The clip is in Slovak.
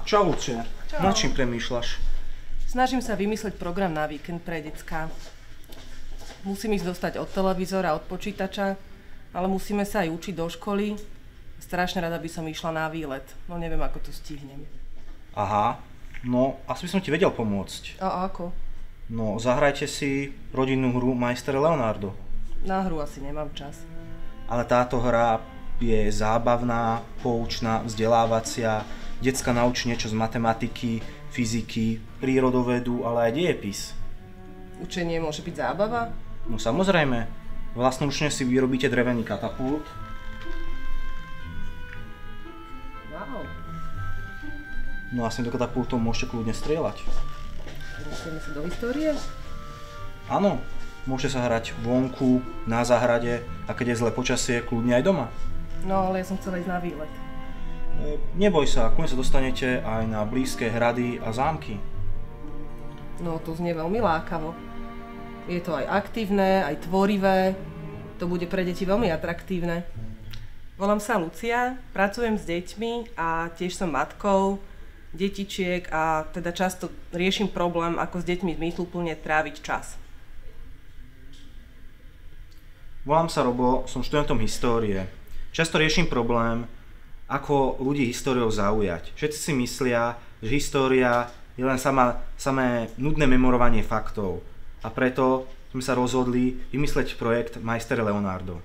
Čau, Lucia. Čau. Nad čím premýšľaš? Snažím sa vymysleť program na víkend pre decká. Musím ich dostať od televízora, od počítača, ale musíme sa aj učiť do školy. Strašne rada by som išla na výlet, no neviem, ako to stihnem. Aha, no asi by som ti vedel pomôcť. A ako? No, zahrajte si rodinnú hru Majster Leonardo. Na hru asi nemám čas. Ale táto hra je zábavná, poučná, vzdelávacia. Decka naučí niečo z matematiky, fyziky, prírodovedu, ale aj dejepis. Učenie môže byť zábava? No samozrejme. Vlastnoručne si vyrobíte drevený katapult. Wow. No a s týmto katapultom môžete kľudne strieľať. Musíme sa do histórie? Áno, môžete sa hrať vonku, na záhrade a keď je zlé počasie, kľudne aj doma. No ale ja som chcela ísť na výlet. Neboj sa, kľudne sa dostanete aj na blízke hrady a zámky. No to znie veľmi lákavo. Je to aj aktívne, aj tvorivé. To bude pre deti veľmi atraktívne. Volám sa Lucia, pracujem s deťmi a tiež som matkou detičiek a teda často riešim problém, ako s deťmi zmysluplne tráviť čas. Volám sa Robo, som študentom histórie. Často riešim problém, ako ľudí históriou zaujať. Všetci si myslia, že história je len samé nudné memorovanie faktov. A preto sme sa rozhodli vymysleť projekt Majster Leonardo.